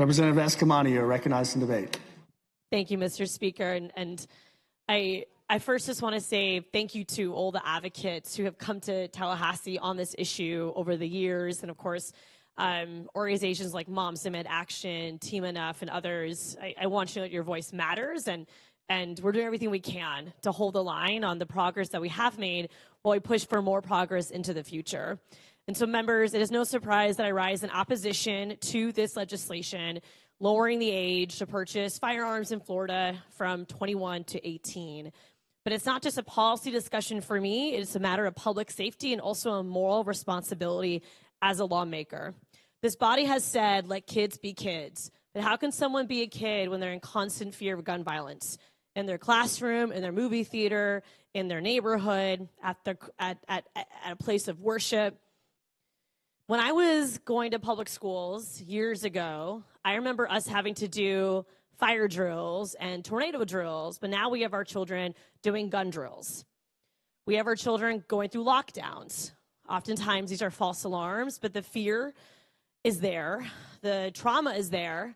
Representative Eskamani, you're recognized in debate. Thank you, Mr. Speaker. And I first just want to say thank you to all the advocates who have come to Tallahassee on this issue over the years. And of course, organizations like Moms Demand Action, Team Enough, and others. I want you to know that your voice matters. And we're doing everything we can to hold the line on the progress that we have made while we push for more progress into the future. And so, members, it is no surprise that I rise in opposition to this legislation, lowering the age to purchase firearms in Florida from 21 to 18. But it's not just a policy discussion for me. It's a matter of public safety and also a moral responsibility as a lawmaker. This body has said, let kids be kids. But how can someone be a kid when they're in constant fear of gun violence? In their classroom, in their movie theater, in their neighborhood, at a place of worship. When I was going to public schools years ago, I remember us having to do fire drills and tornado drills, but now we have our children doing gun drills. We have our children going through lockdowns. Oftentimes these are false alarms, but the fear is there, the trauma is there,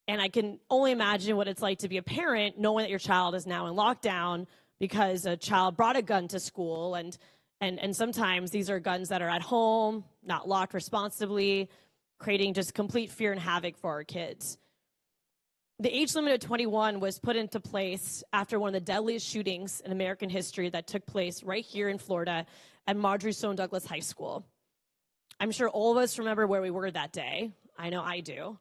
and I can only imagine what it's like to be a parent knowing that your child is now in lockdown because a child brought a gun to school, and sometimes these are guns that are at home, not locked responsibly, creating just complete fear and havoc for our kids. The age limit of 21 was put into place after one of the deadliest shootings in American history that took place right here in Florida at Marjorie Stoneman Douglas High School. I'm sure all of us remember where we were that day. I know I do.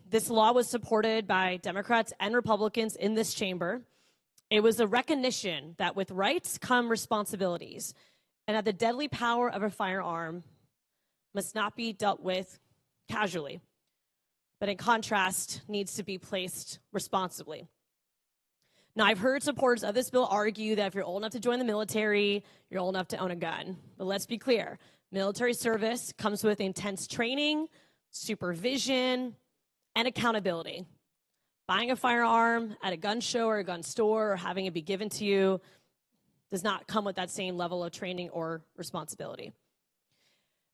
This law was supported by Democrats and Republicans in this chamber. It was a recognition that with rights come responsibilities, and that the deadly power of a firearm must not be dealt with casually, but in contrast, needs to be placed responsibly. Now, I've heard supporters of this bill argue that if you're old enough to join the military, you're old enough to own a gun. But let's be clear, military service comes with intense training, supervision, and accountability. Buying a firearm at a gun show or a gun store or having it be given to you does not come with that same level of training or responsibility.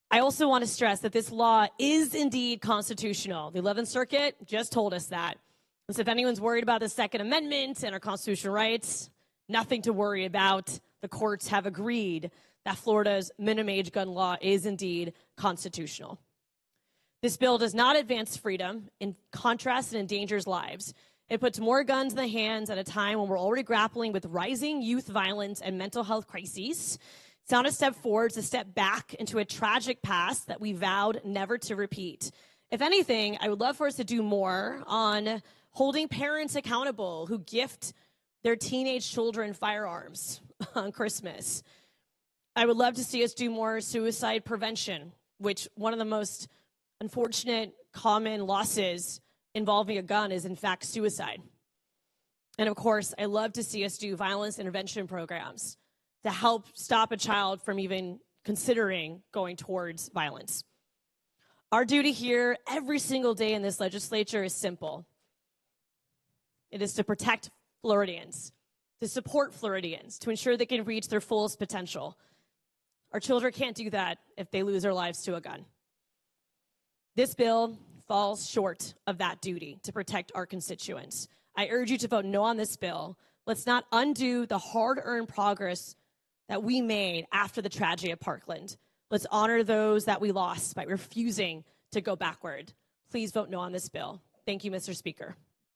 I also want to stress that this law is indeed constitutional. The 11th Circuit just told us that. And so if anyone's worried about the Second Amendment and our constitutional rights, nothing to worry about. The courts have agreed that Florida's minimum age gun law is indeed constitutional. This bill does not advance freedom. In contrast, it endangers lives. It puts more guns in the hands at a time when we're already grappling with rising youth violence and mental health crises. It's not a step forward, it's a step back into a tragic past that we vowed never to repeat. If anything, I would love for us to do more on holding parents accountable who gift their teenage children firearms on Christmas. I would love to see us do more suicide prevention, which one of the most unfortunate common losses involving a gun is in fact suicide. And of course, I love to see us do violence intervention programs to help stop a child from even considering going towards violence. Our duty here every single day in this legislature is simple. It is to protect Floridians, to support Floridians, to ensure they can reach their fullest potential. Our children can't do that if they lose their lives to a gun. This bill falls short of that duty to protect our constituents. I urge you to vote no on this bill. Let's not undo the hard-earned progress that we made after the tragedy at Parkland. Let's honor those that we lost by refusing to go backward. Please vote no on this bill. Thank you, Mr. Speaker.